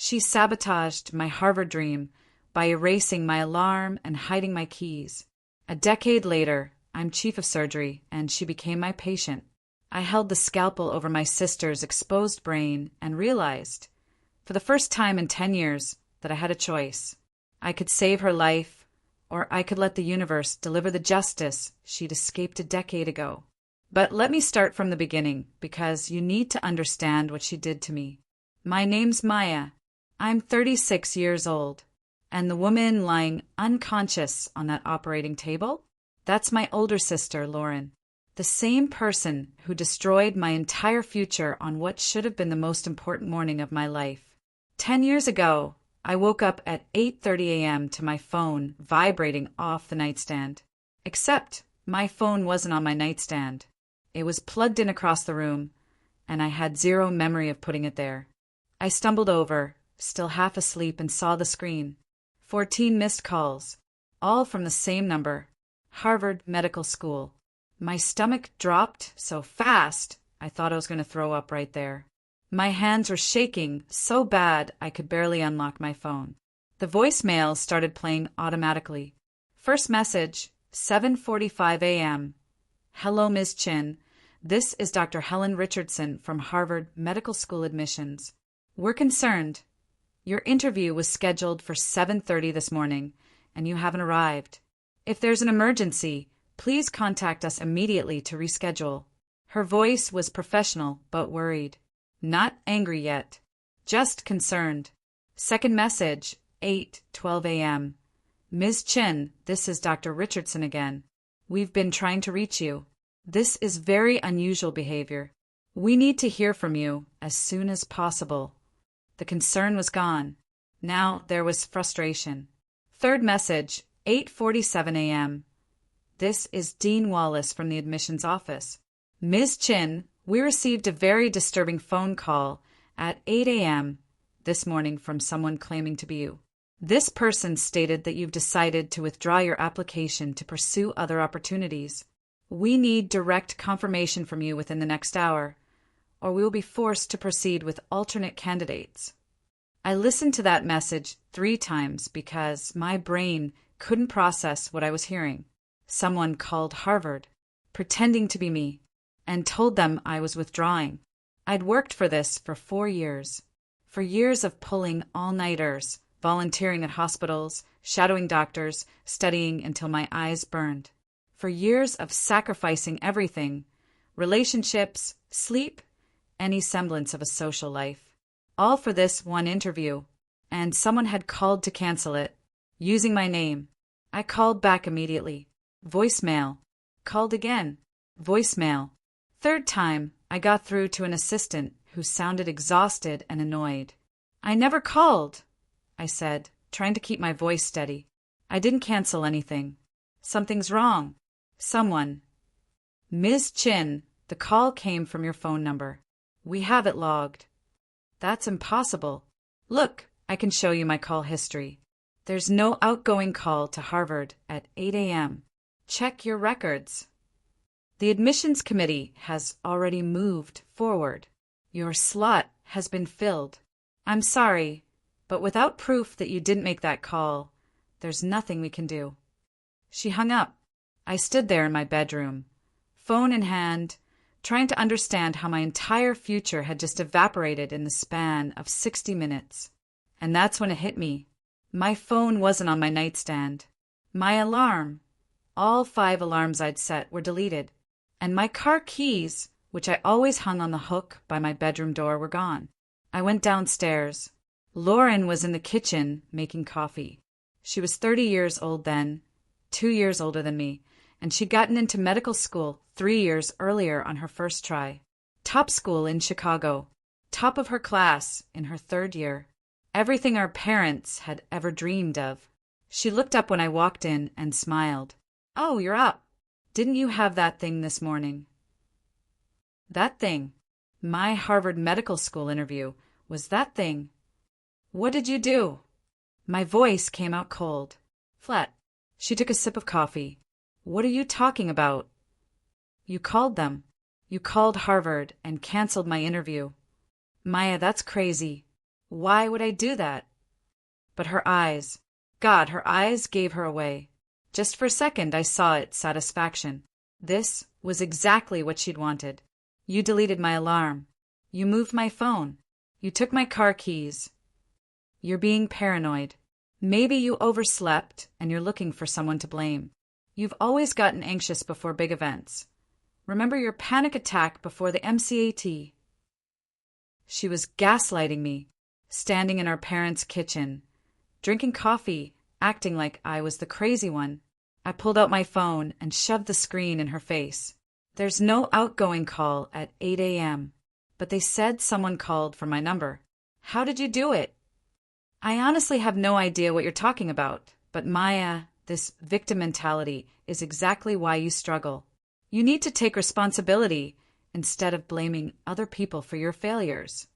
She sabotaged my Harvard dream by erasing my alarm and hiding my keys. A decade later, I'm chief of surgery, and she became my patient. I held the scalpel over my sister's exposed brain and realized, for the first time in 10 years, that I had a choice. I could save her life, or I could let the universe deliver the justice she'd escaped a decade ago. But let me start from the beginning, because you need to understand what she did to me. My name's Maya. I'm 36 years old. And the woman lying unconscious on that operating table? That's my older sister, Lauren. The same person who destroyed my entire future on what should have been the most important morning of my life. 10 years ago, I woke up at 8:30 a.m. to my phone vibrating off the nightstand. Except my phone wasn't on my nightstand. It was plugged in across the room, and I had zero memory of putting it there. I stumbled over, still half asleep, and saw the screen. 14 missed calls, all from the same number, Harvard Medical School. My stomach dropped so fast, I thought I was going to throw up right there. My hands were shaking so bad I could barely unlock my phone. The voicemail started playing automatically. First message, 7:45 a.m. Hello, Ms. Chin. This is Dr. Helen Richardson from Harvard Medical School Admissions. We're concerned. Your interview was scheduled for 7:30 this morning, and you haven't arrived. If there's an emergency, please contact us immediately to reschedule. Her voice was professional but worried. Not angry yet. Just concerned. Second message, 8:12 a.m. Ms. Chin, this is Dr. Richardson again. We've been trying to reach you. This is very unusual behavior. We need to hear from you as soon as possible. The concern was gone. Now there was frustration. Third message, 8:47 a.m. This is Dean Wallace from the admissions office. Ms. Chin, we received a very disturbing phone call at 8 a.m. this morning from someone claiming to be you. This person stated that you've decided to withdraw your application to pursue other opportunities. We need direct confirmation from you within the next hour, or we will be forced to proceed with alternate candidates. I listened to that message 3 times because my brain couldn't process what I was hearing. Someone called Harvard, pretending to be me, and told them I was withdrawing. I'd worked for this for 4 years. For years of pulling all-nighters, volunteering at hospitals, shadowing doctors, studying until my eyes burned. For years of sacrificing everything, relationships, sleep, any semblance of a social life. All for this one interview, and someone had called to cancel it, using my name. I called back immediately. Voicemail. Called again. Voicemail. Third time, I got through to an assistant who sounded exhausted and annoyed. I never called, I said, trying to keep my voice steady. I didn't cancel anything. Something's wrong. Someone. Ms. Chin, the call came from your phone number. We have it logged. That's impossible. Look, I can show you my call history. There's no outgoing call to Harvard at 8 a.m. Check your records. The admissions committee has already moved forward. Your slot has been filled. I'm sorry, but without proof that you didn't make that call, there's nothing we can do. She hung up. I stood there in my bedroom, phone in hand, trying to understand how my entire future had just evaporated in the span of 60 minutes. And that's when it hit me. My phone wasn't on my nightstand. My alarm, all 5 alarms I'd set, were deleted. And my car keys, which I always hung on the hook by my bedroom door, were gone. I went downstairs. Lauren was in the kitchen making coffee. She was 30 years old then, 2 years older than me, and she'd gotten into medical school 3 years earlier on her first try. Top school in Chicago. Top of her class in her 3rd year. Everything our parents had ever dreamed of. She looked up when I walked in and smiled. Oh, you're up. Didn't you have that thing this morning? That thing. My Harvard Medical School interview was that thing. What did you do? My voice came out cold, flat. She took a sip of coffee. What are you talking about? You called them. You called Harvard and canceled my interview. Maya, that's crazy. Why would I do that? But her eyes, God, her eyes gave her away. Just for a second I saw it, satisfaction. This was exactly what she'd wanted. You deleted my alarm. You moved my phone. You took my car keys. You're being paranoid. Maybe you overslept and you're looking for someone to blame. You've always gotten anxious before big events. Remember your panic attack before the MCAT? She was gaslighting me, standing in our parents' kitchen, drinking coffee, acting like I was the crazy one. I pulled out my phone and shoved the screen in her face. There's no outgoing call at 8 a.m., but they said someone called from my number. How did you do it? I honestly have no idea what you're talking about, but Maya, this victim mentality is exactly why you struggle. You need to take responsibility instead of blaming other people for your failures.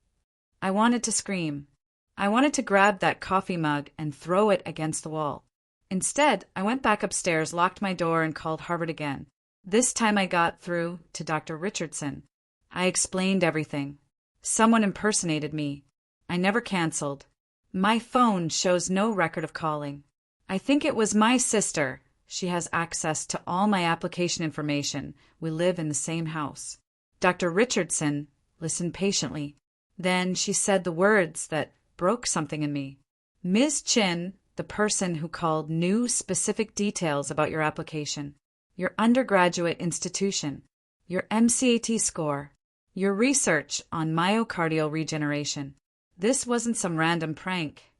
I wanted to scream. I wanted to grab that coffee mug and throw it against the wall. Instead, I went back upstairs, locked my door, and called Harvard again. This time I got through to Dr. Richardson. I explained everything. Someone impersonated me. I never canceled. My phone shows no record of calling. I think it was my sister. She has access to all my application information. We live in the same house. Dr. Richardson listened patiently. Then she said the words that broke something in me. Ms. Chin, the person who called, knew specific details about your application, your undergraduate institution, your MCAT score, your research on myocardial regeneration. This wasn't some random prank.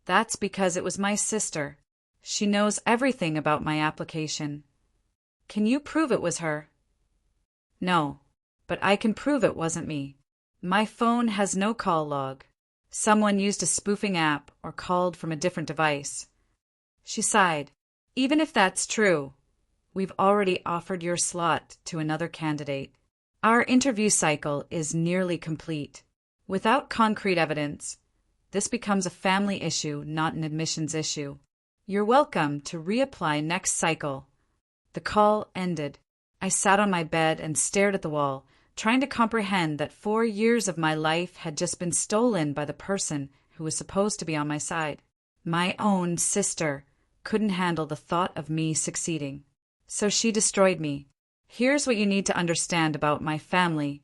That's because it was my sister. She knows everything about my application. Can you prove it was her? No, but I can prove it wasn't me. My phone has no call log. Someone used a spoofing app or called from a different device. She sighed. Even if that's true, we've already offered your slot to another candidate. Our interview cycle is nearly complete. Without concrete evidence, this becomes a family issue, not an admissions issue. You're welcome to reapply next cycle. The call ended. I sat on my bed and stared at the wall, trying to comprehend that 4 years of my life had just been stolen by the person who was supposed to be on my side. My own sister couldn't handle the thought of me succeeding. So she destroyed me. Here's what you need to understand about my family.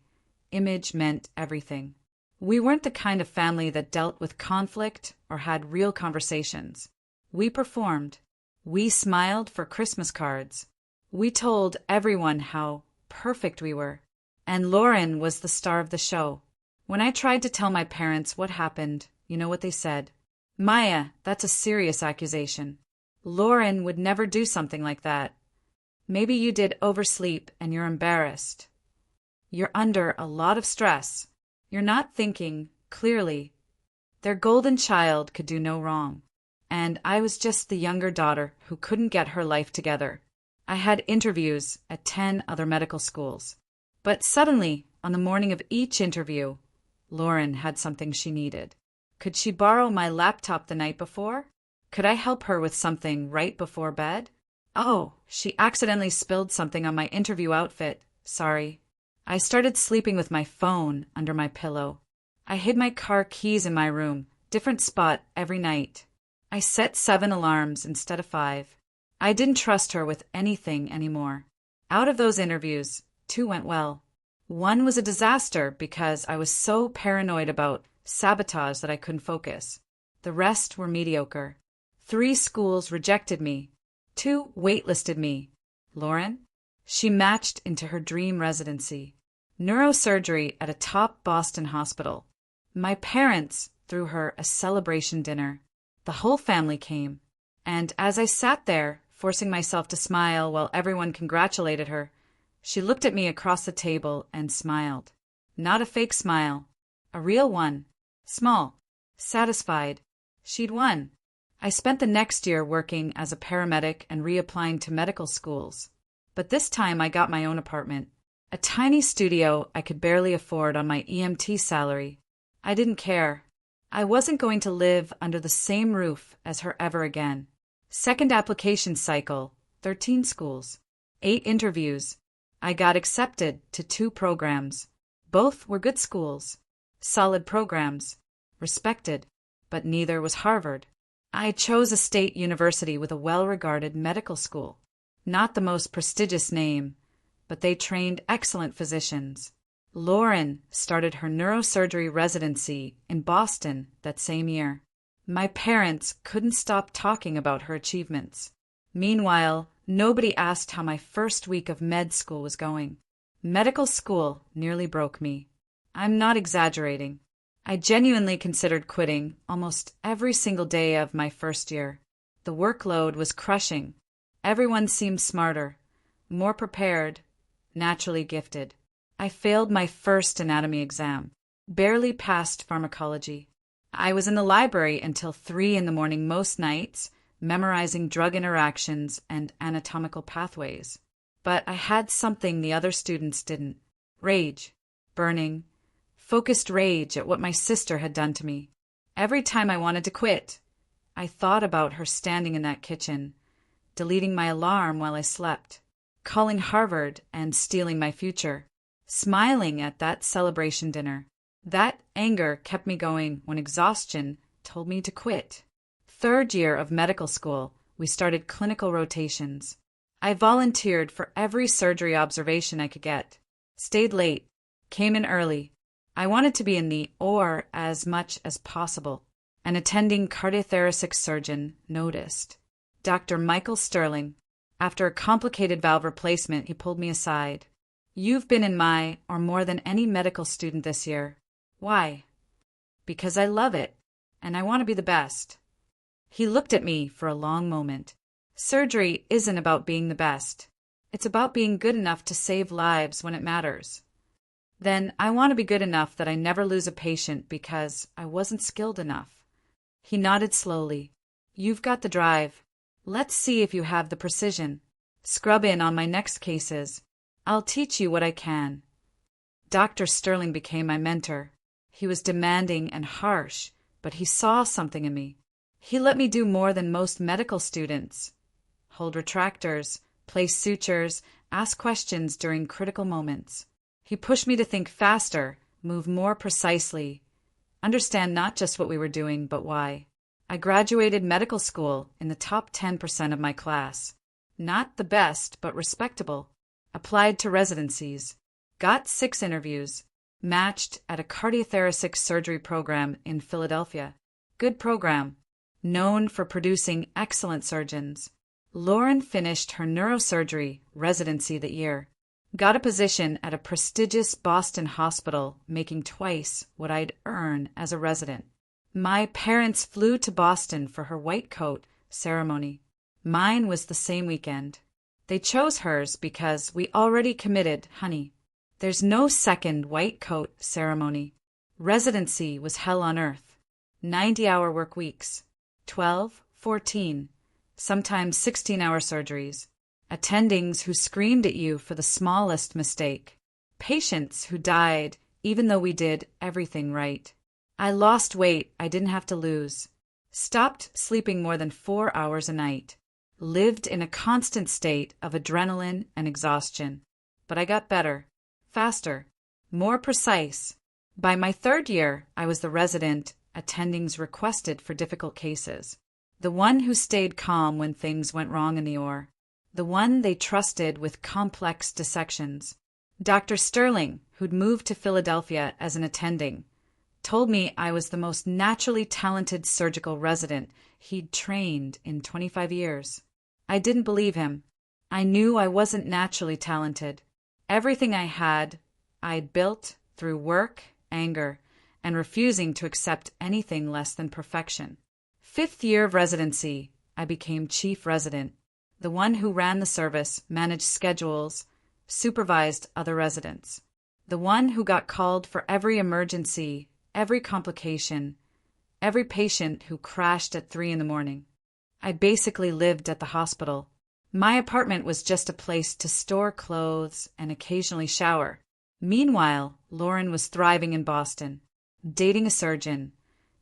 Image meant everything. We weren't the kind of family that dealt with conflict or had real conversations. We performed. We smiled for Christmas cards. We told everyone how perfect we were. And Lauren was the star of the show. When I tried to tell my parents what happened, you know what they said? Maya, that's a serious accusation. Lauren would never do something like that. Maybe you did oversleep and you're embarrassed. You're under a lot of stress. You're not thinking clearly. Their golden child could do no wrong. And I was just the younger daughter who couldn't get her life together. I had interviews at 10 other medical schools. But suddenly, on the morning of each interview, Lauren had something she needed. Could she borrow my laptop the night before? Could I help her with something right before bed? Oh, she accidentally spilled something on my interview outfit. Sorry. I started sleeping with my phone under my pillow. I hid my car keys in my room, different spot every night. I set 7 alarms instead of 5. I didn't trust her with anything anymore. Out of those interviews, 2 went well. 1 was a disaster because I was so paranoid about sabotage that I couldn't focus. The rest were mediocre. 3 schools rejected me. 2 waitlisted me. Lauren? She matched into her dream residency. Neurosurgery at a top Boston hospital. My parents threw her a celebration dinner. The whole family came. And as I sat there, forcing myself to smile while everyone congratulated her, she looked at me across the table and smiled. Not a fake smile. A real one. Small. Satisfied. She'd won. I spent the next year working as a paramedic and reapplying to medical schools. But this time I got my own apartment. A tiny studio I could barely afford on my EMT salary. I didn't care. I wasn't going to live under the same roof as her ever again. Second application cycle, 13 schools, 8 interviews. I got accepted to 2 programs. Both were good schools. Solid programs. respected, but neither was Harvard. I chose a state university with a well-regarded medical school. Not the most prestigious name, but they trained excellent physicians. Lauren started her neurosurgery residency in Boston that same year. My parents couldn't stop talking about her achievements. Meanwhile, nobody asked how my first week of med school was going. Medical school nearly broke me. I'm not exaggerating. I genuinely considered quitting almost every single day of my first year. The workload was crushing. Everyone seemed smarter, more prepared, naturally gifted. I failed my first anatomy exam, barely passed pharmacology. I was in the library until 3 a.m. most nights, memorizing drug interactions and anatomical pathways. But I had something the other students didn't. Rage. Burning, focused rage at what my sister had done to me. Every time I wanted to quit, I thought about her standing in that kitchen, deleting my alarm while I slept, calling Harvard and stealing my future, smiling at that celebration dinner. That anger kept me going when exhaustion told me to quit. Third year of medical school, we started clinical rotations. I volunteered for every surgery observation I could get, stayed late, came in early. I wanted to be in the OR as much as possible. An attending cardiothoracic surgeon noticed. Dr. Michael Sterling. After a complicated valve replacement, he pulled me aside. "You've been in my, or more than any medical student this year. Why?" "Because I love it, and I want to be the best." He looked at me for a long moment. Surgery isn't about being the best. It's about being good enough to save lives when it matters. Then I want to be good enough that I never lose a patient because I wasn't skilled enough. He nodded slowly. "You've got the drive. Let's see if you have the precision. Scrub in on my next cases. I'll teach you what I can." Dr. Sterling became my mentor. He was demanding and harsh, but he saw something in me. He let me do more than most medical students. Hold retractors, place sutures, ask questions during critical moments. He pushed me to think faster, move more precisely, understand not just what we were doing, but why. I graduated medical school in the top 10% of my class. Not the best, but respectable. Applied to residencies. Got 6 interviews. Matched at a cardiothoracic surgery program in Philadelphia. Good program. Known for producing excellent surgeons. Lauren finished her neurosurgery residency that year. Got a position at a prestigious Boston hospital, making twice what I'd earn as a resident. My parents flew to Boston for her white coat ceremony. Mine was the same weekend. They chose hers because we already committed, honey. There's no second white coat ceremony. Residency was hell on earth. 90-hour work weeks. 12, 14, sometimes 16-hour surgeries. Attendings who screamed at you for the smallest mistake. Patients who died even though we did everything right. I lost weight I didn't have to lose. Stopped sleeping more than 4 hours a night. Lived in a constant state of adrenaline and exhaustion. But I got better, faster, more precise. By my 3rd year, I was the resident attendings requested for difficult cases. The one who stayed calm when things went wrong in the OR. The one they trusted with complex dissections. Dr. Sterling, who'd moved to Philadelphia as an attending, told me I was the most naturally talented surgical resident he'd trained in 25 years. I didn't believe him. I knew I wasn't naturally talented. Everything I had, I'd built through work, anger, and refusing to accept anything less than perfection. 5th year of residency, I became chief resident. The one who ran the service, managed schedules, supervised other residents. The one who got called for every emergency, every complication, every patient who crashed at 3 a.m. I basically lived at the hospital. My apartment was just a place to store clothes and occasionally shower. Meanwhile, Lauren was thriving in Boston, dating a surgeon,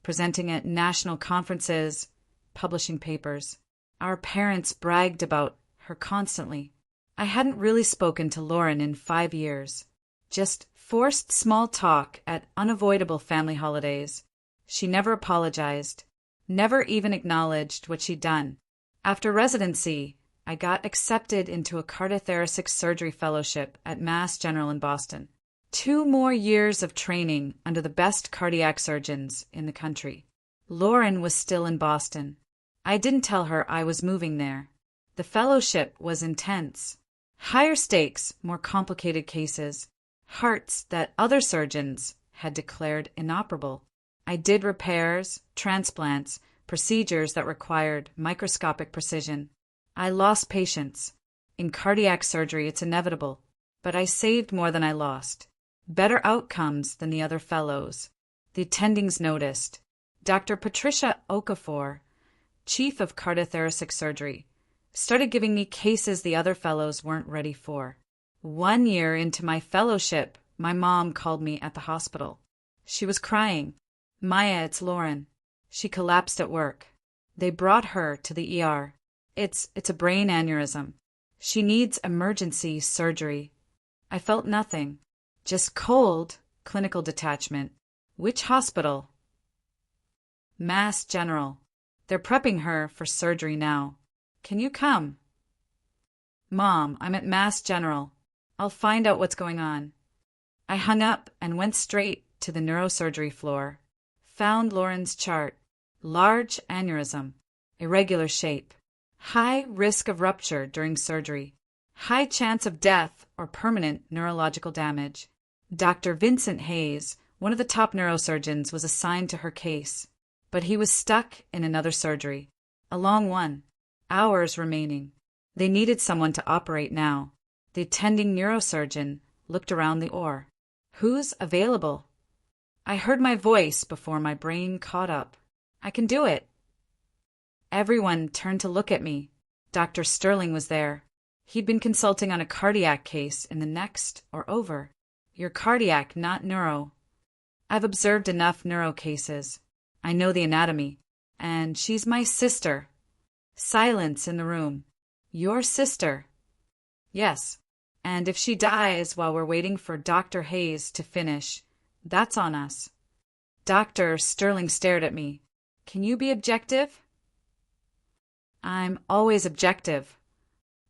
presenting at national conferences, publishing papers. Our parents bragged about her constantly. I hadn't really spoken to Lauren in 5 years. Just forced small talk at unavoidable family holidays. She never apologized, never even acknowledged what she'd done. After residency, I got accepted into a cardiothoracic surgery fellowship at Mass General in Boston. 2 more years of training under the best cardiac surgeons in the country. Lauren was still in Boston. I didn't tell her I was moving there. The fellowship was intense. Higher stakes, more complicated cases. Hearts that other surgeons had declared inoperable. I did repairs, transplants, procedures that required microscopic precision. I lost patients. In cardiac surgery, it's inevitable. But I saved more than I lost. Better outcomes than the other fellows. The attendings noticed. Dr. Patricia Okafor, chief of cardiothoracic surgery, started giving me cases the other fellows weren't ready for. 1 year into my fellowship, my mom called me at the hospital. She was crying. "Maya, it's Lauren." She collapsed at work. They brought her to the ER. It's a brain aneurysm. She needs emergency surgery. I felt nothing. Just cold, clinical detachment. Which hospital? Mass General. They're prepping her for surgery now. Can you come? Mom, I'm at Mass General. I'll find out what's going on. I hung up and went straight to the neurosurgery floor. Found Lauren's chart. Large aneurysm. Irregular shape. High risk of rupture during surgery. High chance of death or permanent neurological damage. Dr. Vincent Hayes, one of the top neurosurgeons, was assigned to her case, but he was stuck in another surgery. A long one. Hours remaining. They needed someone to operate now. The attending neurosurgeon looked around the OR. Who's available? I heard my voice before my brain caught up. I can do it. Everyone turned to look at me. Dr. Sterling was there. He'd been consulting on a cardiac case in the next or over. You're cardiac, not neuro. I've observed enough neuro cases. I know the anatomy. And she's my sister. Silence in the room. Your sister? Yes. And if she dies while we're waiting for Dr. Hayes to finish, that's on us. Dr. Sterling stared at me. Can you be objective? I'm always objective.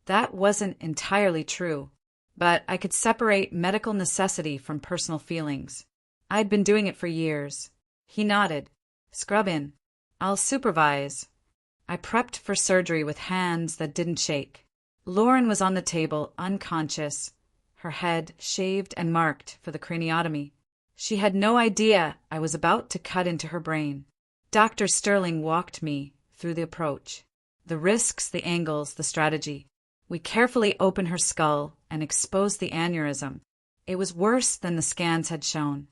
That wasn't entirely true, but I could separate medical necessity from personal feelings. I'd been doing it for years. He nodded. Scrub in. I'll supervise. I prepped for surgery with hands that didn't shake. Lauren was on the table, unconscious, her head shaved and marked for the craniotomy. She had no idea I was about to cut into her brain. Dr. Sterling walked me through the approach. The risks, the angles, the strategy. We carefully opened her skull and exposed the aneurysm. It was worse than the scans had shown.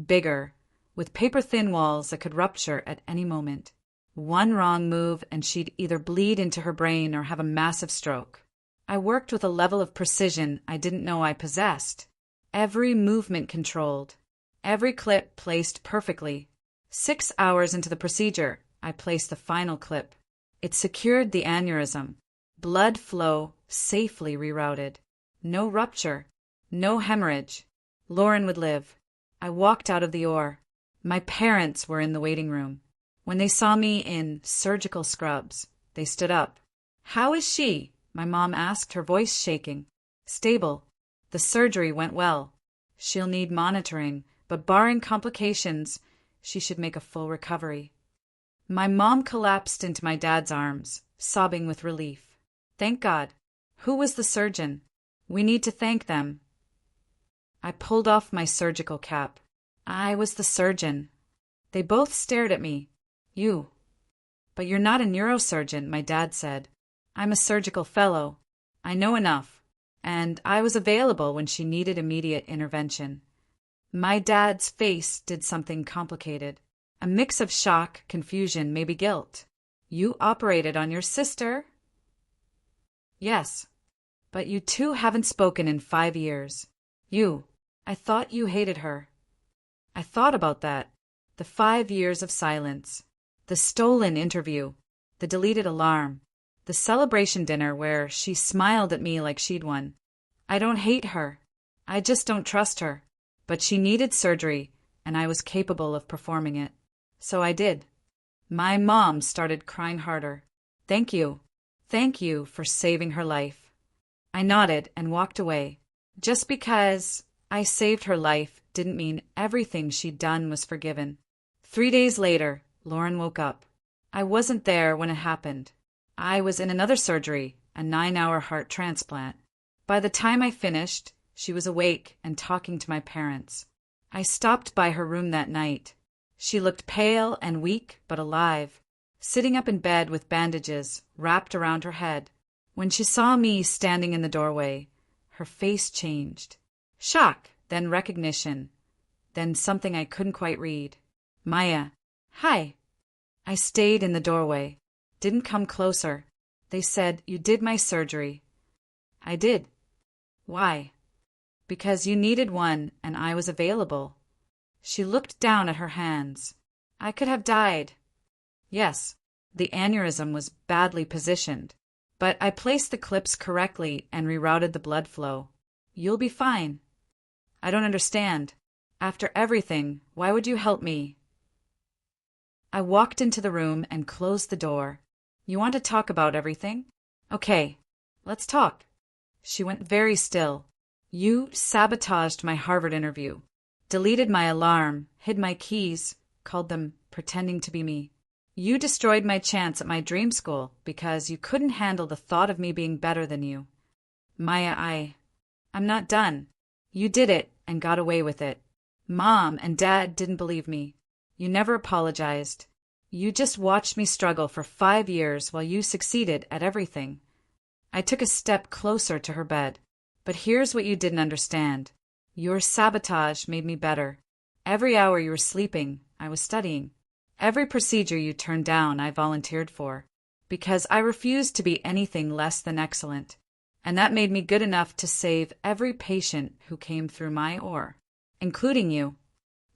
Bigger, with paper-thin walls that could rupture at any moment. One wrong move and she'd either bleed into her brain or have a massive stroke. I worked with a level of precision I didn't know I possessed. Every movement controlled. Every clip placed perfectly. 6 hours into the procedure, I placed the final clip. It secured the aneurysm. Blood flow safely rerouted. No rupture. No hemorrhage. Lauren would live. I walked out of the OR. My parents were in the waiting room. When they saw me in surgical scrubs, they stood up. How is she? My mom asked, her voice shaking. Stable. The surgery went well. She'll need monitoring, but barring complications, she should make a full recovery. My mom collapsed into my dad's arms, sobbing with relief. Thank God. Who was the surgeon? We need to thank them. I pulled off my surgical cap. I was the surgeon. They both stared at me. You. But you're not a neurosurgeon, my dad said. I'm a surgical fellow. I know enough. And I was available when she needed immediate intervention. My dad's face did something complicated. A mix of shock, confusion, maybe guilt. You operated on your sister? Yes. But you two haven't spoken in 5 years. I thought you hated her. I thought about that. The 5 years of silence. The stolen interview. The deleted alarm. The celebration dinner where she smiled at me like she'd won. I don't hate her. I just don't trust her. But she needed surgery, and I was capable of performing it. So I did. My mom started crying harder. Thank you. Thank you for saving her life. I nodded and walked away. Just because I saved her life didn't mean everything she'd done was forgiven. 3 days later, Lauren woke up. I wasn't there when it happened. I was in another surgery, a 9-hour heart transplant. By the time I finished, she was awake and talking to my parents. I stopped by her room that night. She looked pale and weak, but alive, sitting up in bed with bandages wrapped around her head. When she saw me standing in the doorway, her face changed. Shock, then recognition, then something I couldn't quite read. Maya. Hi. I stayed in the doorway. Didn't come closer. They said, you did my surgery. I did. Why? Because you needed one and I was available. She looked down at her hands. I could have died. Yes, the aneurysm was badly positioned, but I placed the clips correctly and rerouted the blood flow. You'll be fine. I don't understand. After everything, why would you help me? I walked into the room and closed the door. You want to talk about everything? Okay, let's talk. She went very still. You sabotaged my Harvard interview, deleted my alarm, hid my keys, called them pretending to be me. You destroyed my chance at my dream school because you couldn't handle the thought of me being better than you. Maya, I'm not done. You did it and got away with it. Mom and Dad didn't believe me. You never apologized. You just watched me struggle for 5 years while you succeeded at everything. I took a step closer to her bed. But here's what you didn't understand. Your sabotage made me better. Every hour you were sleeping, I was studying. Every procedure you turned down, I volunteered for. Because I refused to be anything less than excellent. And that made me good enough to save every patient who came through my oar, including you.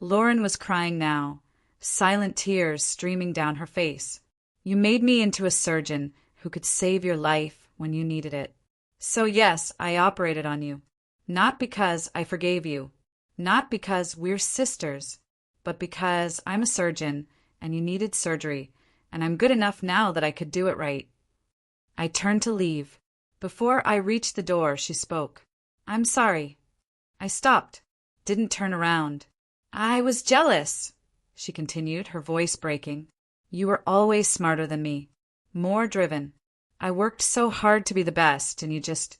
Lauren was crying now, silent tears streaming down her face. You made me into a surgeon who could save your life when you needed it. So yes, I operated on you. Not because I forgave you. Not because we're sisters. But because I'm a surgeon and you needed surgery, and I'm good enough now that I could do it right. I turned to leave. Before I reached the door, she spoke. I'm sorry. I stopped. Didn't turn around. I was jealous, she continued, her voice breaking. You were always smarter than me. More driven. I worked so hard to be the best, and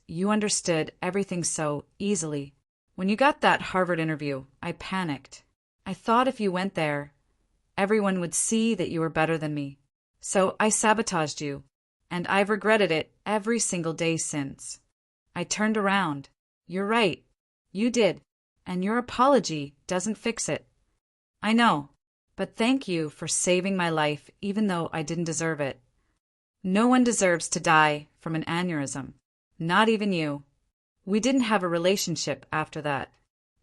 you understood everything so easily. When you got that Harvard interview, I panicked. I thought if you went there, everyone would see that you were better than me. So I sabotaged you, and I've regretted it every single day since. I turned around. You're right. You did. And your apology doesn't fix it. I know, but thank you for saving my life even though I didn't deserve it. No one deserves to die from an aneurysm. Not even you. We didn't have a relationship after that.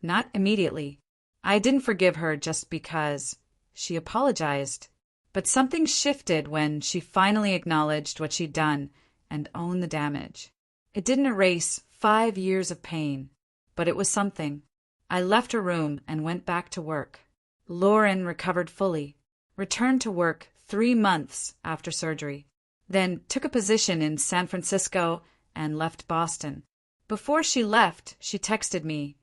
Not immediately. I didn't forgive her just because she apologized. But something shifted when she finally acknowledged what she'd done and owned the damage. It didn't erase 5 years of pain, but it was something. I left her room and went back to work. Lauren recovered fully, returned to work 3 months after surgery. Then took a position in San Francisco and left Boston. Before she left, she texted me,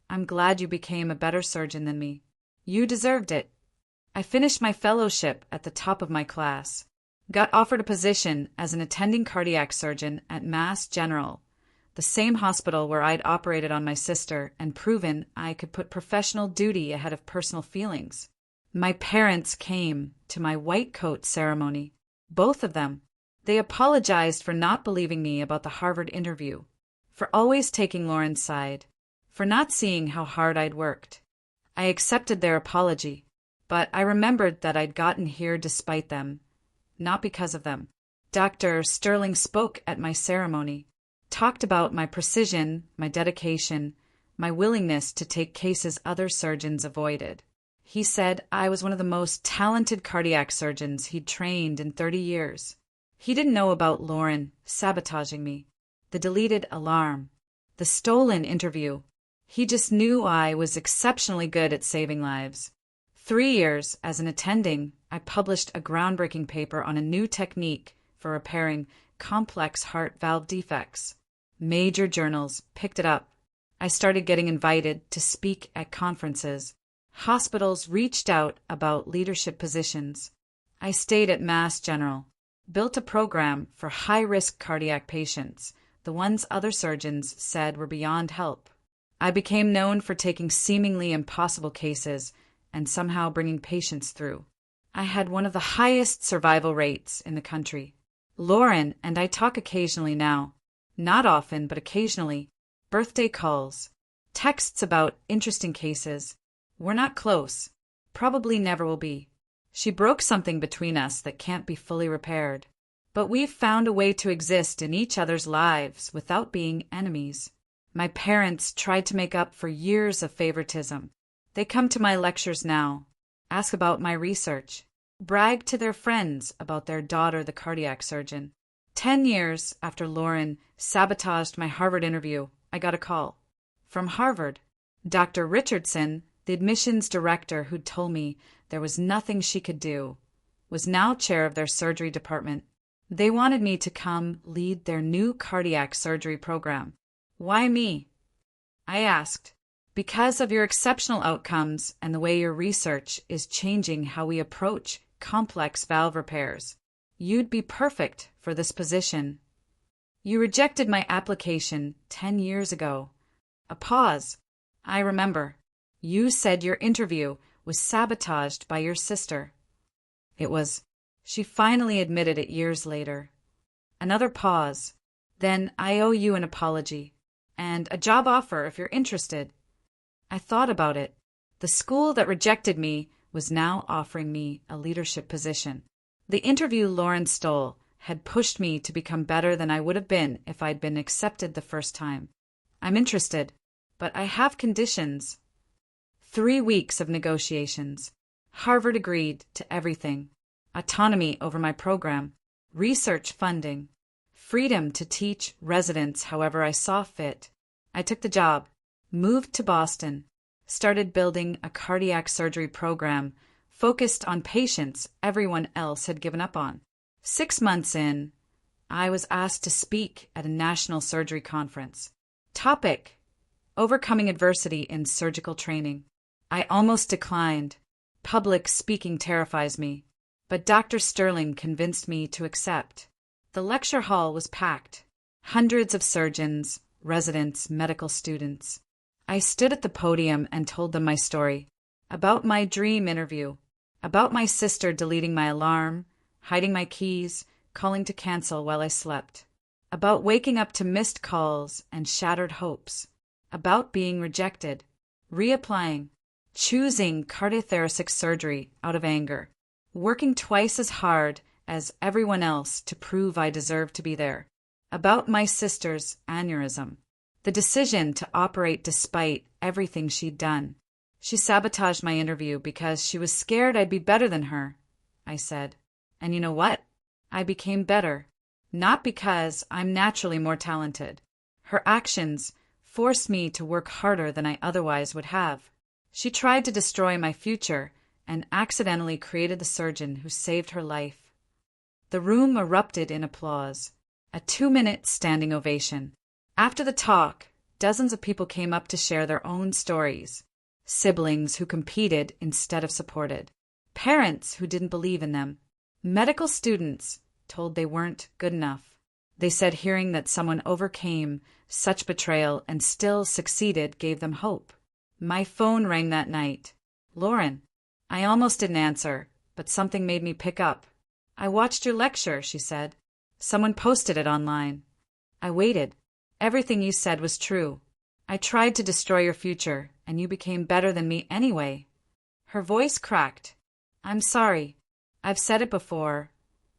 I'm glad you became a better surgeon than me. You deserved it. I finished my fellowship at the top of my class. Got offered a position as an attending cardiac surgeon at Mass General, the same hospital where I'd operated on my sister and proven I could put professional duty ahead of personal feelings. My parents came to my white coat ceremony. Both of them. They apologized for not believing me about the Harvard interview, for always taking Lauren's side, for not seeing how hard I'd worked. I accepted their apology, but I remembered that I'd gotten here despite them, not because of them. Dr. Sterling spoke at my ceremony, talked about my precision, my dedication, my willingness to take cases other surgeons avoided. He said I was one of the most talented cardiac surgeons he'd trained in 30 years. He didn't know about Lauren sabotaging me, the deleted alarm, the stolen interview. He just knew I was exceptionally good at saving lives. 3 years as an attending, I published a groundbreaking paper on a new technique for repairing complex heart valve defects. Major journals picked it up. I started getting invited to speak at conferences. Hospitals reached out about leadership positions. I stayed at Mass General, built a program for high-risk cardiac patients, the ones other surgeons said were beyond help. I became known for taking seemingly impossible cases and somehow bringing patients through. I had one of the highest survival rates in the country. Lauren and I talk occasionally now. Not often, but occasionally. Birthday calls. Texts about interesting cases. We're not close. Probably never will be. She broke something between us that can't be fully repaired. But we've found a way to exist in each other's lives without being enemies. My parents tried to make up for years of favoritism. They come to my lectures now, ask about my research, brag to their friends about their daughter, the cardiac surgeon. 10 years after Lauren sabotaged my Harvard interview, I got a call. From Harvard. Dr. Richardson, the admissions director who'd told me there was nothing she could do, was now chair of their surgery department. They wanted me to come lead their new cardiac surgery program. Why me? I asked. Because of your exceptional outcomes and the way your research is changing how we approach complex valve repairs. You'd be perfect for this position. You rejected my application 10 years ago. A pause. I remember. You said your interview was sabotaged by your sister. It was. She finally admitted it years later. Another pause. Then I owe you an apology. And a job offer if you're interested. I thought about it. The school that rejected me was now offering me a leadership position. The interview Lauren stole had pushed me to become better than I would have been if I'd been accepted the first time. I'm interested, but I have conditions. 3 weeks of negotiations. Harvard agreed to everything. Autonomy over my program, research funding, freedom to teach residents however I saw fit. I took the job, moved to Boston, started building a cardiac surgery program focused on patients everyone else had given up on. 6 months in, I was asked to speak at a national surgery conference. Topic: Overcoming adversity in surgical training. I almost declined. Public speaking terrifies me. But Dr. Sterling convinced me to accept. The lecture hall was packed. Hundreds of surgeons, residents, medical students. I stood at the podium and told them my story. About my dream interview. About my sister deleting my alarm, hiding my keys, calling to cancel while I slept. About waking up to missed calls and shattered hopes. About being rejected. Reapplying. Choosing cardiothoracic surgery out of anger. Working twice as hard as everyone else to prove I deserved to be there. About my sister's aneurysm. The decision to operate despite everything she'd done. She sabotaged my interview because she was scared I'd be better than her, I said. And you know what? I became better. Not because I'm naturally more talented. Her actions forced me to work harder than I otherwise would have. She tried to destroy my future and accidentally created the surgeon who saved her life. The room erupted in applause. A 2-minute standing ovation. After the talk, dozens of people came up to share their own stories. Siblings who competed instead of supported. Parents who didn't believe in them. Medical students told they weren't good enough. They said hearing that someone overcame such betrayal and still succeeded gave them hope. My phone rang that night. Lauren. I almost didn't answer, but something made me pick up. I watched your lecture, she said. Someone posted it online. I waited. Everything you said was true. I tried to destroy your future, and you became better than me anyway. Her voice cracked. I'm sorry. I've said it before,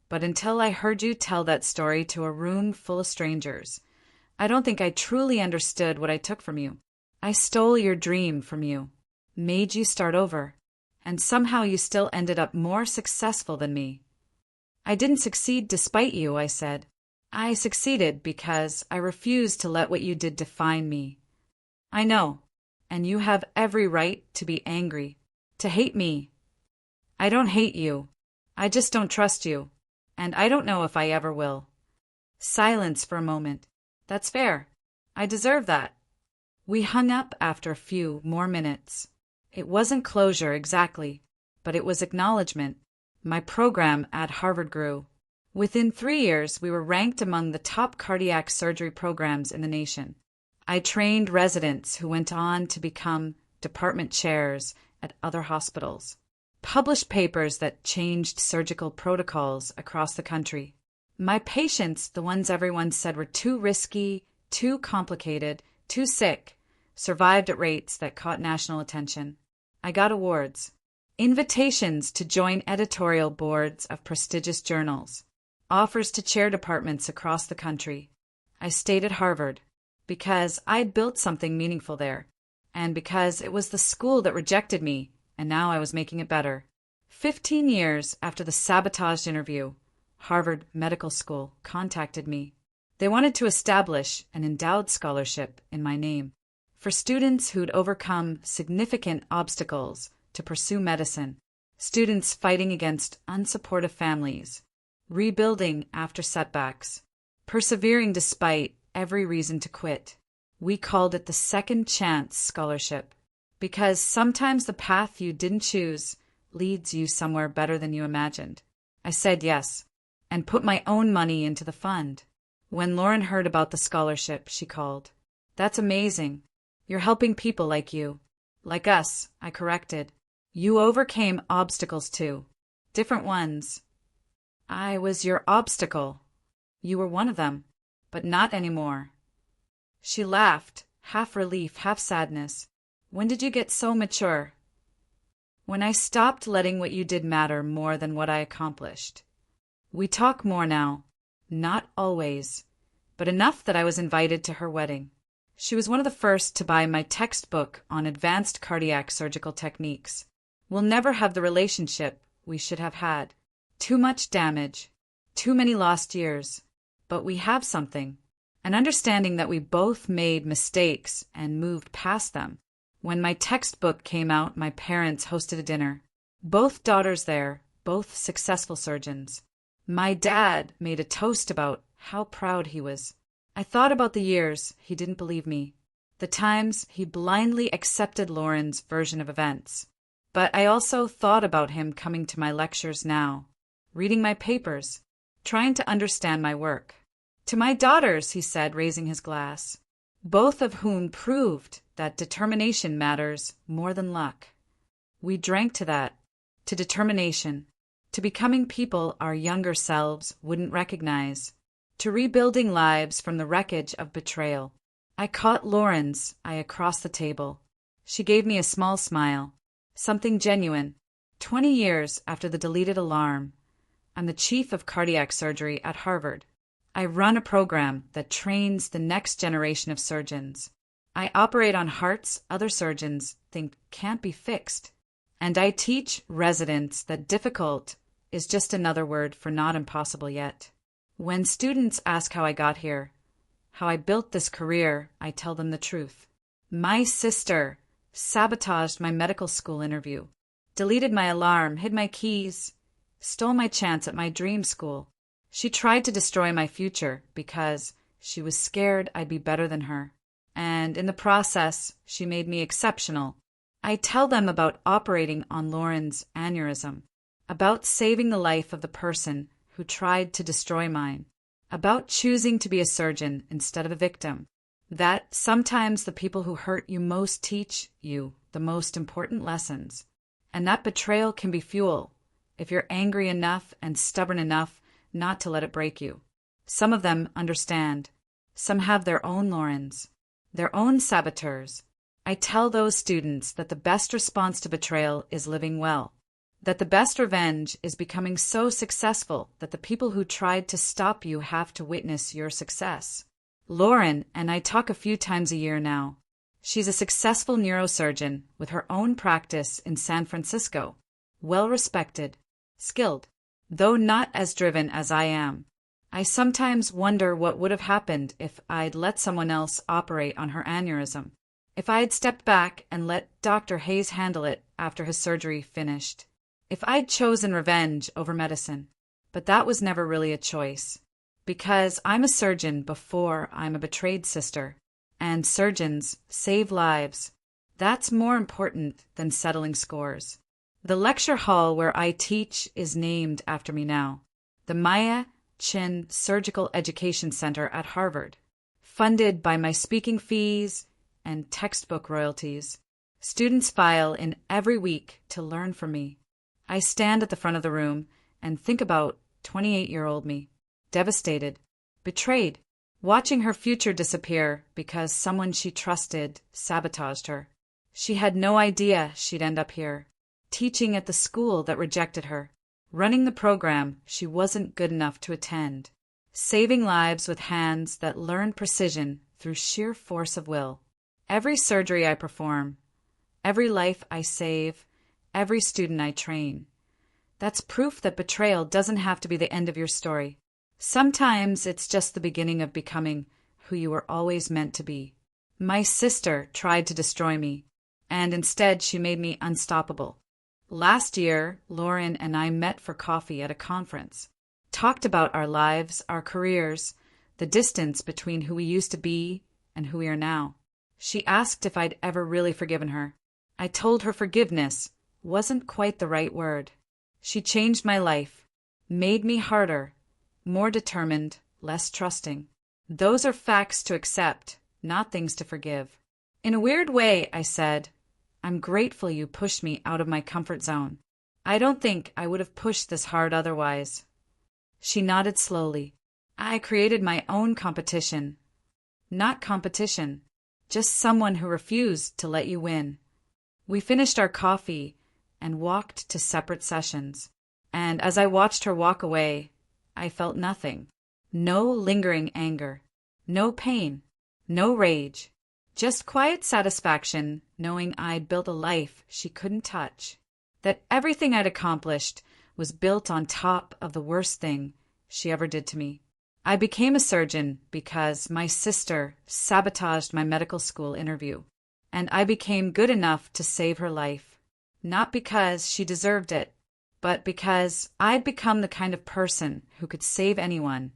but until I heard you tell that story to a room full of strangers, I don't think I truly understood what I took from you. I stole your dream from you, made you start over, and somehow you still ended up more successful than me. I didn't succeed despite you, I said. I succeeded because I refused to let what you did define me. I know, and you have every right to be angry, to hate me, I don't hate you. I just don't trust you. And I don't know if I ever will. Silence for a moment. That's fair. I deserve that. We hung up after a few more minutes. It wasn't closure exactly, but it was acknowledgement. My program at Harvard grew. Within 3 years, we were ranked among the top cardiac surgery programs in the nation. I trained residents who went on to become department chairs at other hospitals, published papers that changed surgical protocols across the country. My patients, the ones everyone said were too risky, too complicated, too sick, survived at rates that caught national attention. I got awards, invitations to join editorial boards of prestigious journals, offers to chair departments across the country. I stayed at Harvard because I'd built something meaningful there, and because it was the school that rejected me, and now I was making it better. 15 years after the Sabotaged interview, Harvard Medical School contacted me. They wanted to establish an endowed scholarship in my name for students who'd overcome significant obstacles to pursue medicine, students fighting against unsupportive families, rebuilding after setbacks, persevering despite every reason to quit. We called it the Second Chance Scholarship because sometimes the path you didn't choose leads you somewhere better than you imagined. I said yes and put my own money into the fund. When Lauren heard about the scholarship, she called. That's amazing. You're helping people like you. Like us, I corrected. You overcame obstacles too. Different ones. I was your obstacle. You were one of them, but not anymore. She laughed, half relief, half sadness. When did you get so mature? When I stopped letting what you did matter more than what I accomplished. We talk more now. Not always, but enough that I was invited to her wedding. She was one of the first to buy my textbook on advanced cardiac surgical techniques. We'll never have the relationship we should have had. Too much damage, too many lost years. But we have something, an understanding that we both made mistakes and moved past them. When my textbook came out, my parents hosted a dinner. Both daughters there, both successful surgeons. My dad made a toast about how proud he was. I thought about the years he didn't believe me, the times he blindly accepted Lauren's version of events. But I also thought about him coming to my lectures now, reading my papers, trying to understand my work. To my daughters, he said, raising his glass, both of whom proved that determination matters more than luck. We drank to that, to determination, to becoming people our younger selves wouldn't recognize, to rebuilding lives from the wreckage of betrayal. I caught Lauren's eye across the table. She gave me a small smile, something genuine. 20 years after the deleted alarm, I'm the chief of cardiac surgery at Harvard. I run a program that trains the next generation of surgeons. I operate on hearts other surgeons think can't be fixed. And I teach residents that difficult is just another word for not impossible yet. When students ask how I got here, how I built this career, I tell them the truth. My sister sabotaged my medical school interview, deleted my alarm, hid my keys, stole my chance at my dream school. She tried to destroy my future because she was scared I'd be better than her. And in the process, she made me exceptional. I tell them about operating on Lauren's aneurysm, about saving the life of the person who tried to destroy mine, about choosing to be a surgeon instead of a victim, that sometimes the people who hurt you most teach you the most important lessons, and that betrayal can be fuel if you're angry enough and stubborn enough not to let it break you. Some of them understand. Some have their own Laurens, their own saboteurs. I tell those students that the best response to betrayal is living well, that the best revenge is becoming so successful that the people who tried to stop you have to witness your success. Lauren and I talk a few times a year now. She's a successful neurosurgeon with her own practice in San Francisco, well-respected, skilled, though not as driven as I am. I sometimes wonder what would have happened if I'd let someone else operate on her aneurysm, if I had stepped back and let Dr. Hayes handle it after his surgery finished. if I'd chosen revenge over medicine. But that was never really a choice. Because I'm a surgeon before I'm a betrayed sister. And surgeons save lives. That's more important than settling scores. The lecture hall where I teach is named after me now. The Maya Chin Surgical Education Center at Harvard. Funded by my speaking fees and textbook royalties. Students file in every week to learn from me. I stand at the front of the room and think about 28-year-old me. Devastated. Betrayed. Watching her future disappear because someone she trusted sabotaged her. She had no idea she'd end up here. Teaching at the school that rejected her. Running the program she wasn't good enough to attend. Saving lives with hands that learn precision through sheer force of will. Every surgery I perform, every life I save, every student I train. That's proof that betrayal doesn't have to be the end of your story. Sometimes it's just the beginning of becoming who you were always meant to be. My sister tried to destroy me, and instead she made me unstoppable. Last year, Lauren and I met for coffee at a conference. Talked about our lives, our careers, the distance between who we used to be and who we are now. She asked if I'd ever really forgiven her. I told her forgiveness wasn't quite the right word. She changed my life, made me harder, more determined, less trusting. Those are facts to accept, not things to forgive. In a weird way, I said, I'm grateful you pushed me out of my comfort zone. I don't think I would have pushed this hard otherwise. She nodded slowly. I created my own competition. Not competition, just someone who refused to let you win. We finished our coffee and walked to separate sessions. And as I watched her walk away, I felt nothing. No lingering anger. No pain. No rage. Just quiet satisfaction knowing I'd built a life she couldn't touch. That everything I'd accomplished was built on top of the worst thing she ever did to me. I became a surgeon because my sister sabotaged my medical school interview. And I became good enough to save her life. Not because she deserved it, but because I'd become the kind of person who could save anyone,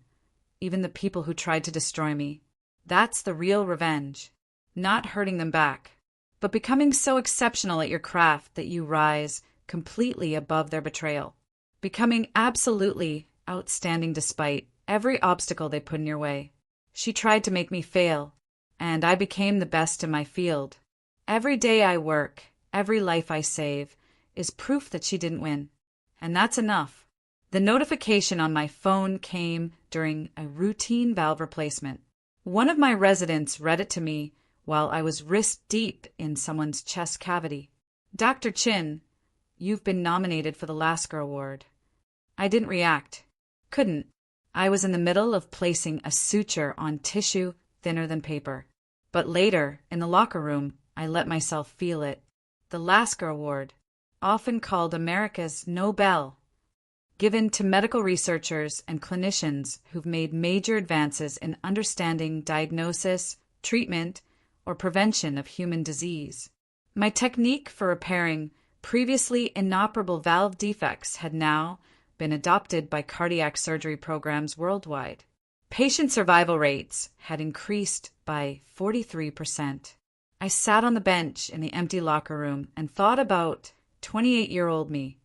even the people who tried to destroy me. That's the real revenge. Not hurting them back, but becoming so exceptional at your craft that you rise completely above their betrayal. Becoming absolutely outstanding despite every obstacle they put in your way. She tried to make me fail, and I became the best in my field. Every day I work, every life I save, is proof that she didn't win. And that's enough. The notification on my phone came during a routine valve replacement. One of my residents read it to me while I was wrist deep in someone's chest cavity. Dr. Chin, you've been nominated for the Lasker Award. I didn't react. Couldn't. I was in the middle of placing a suture on tissue thinner than paper. But later, in the locker room, I let myself feel it. The Lasker Award, often called America's Nobel, given to medical researchers and clinicians who've made major advances in understanding diagnosis, treatment, or prevention of human disease. My technique for repairing previously inoperable valve defects had now been adopted by cardiac surgery programs worldwide. Patient survival rates had increased by 43%. I sat on the bench in the empty locker room and thought about 28-year-old me,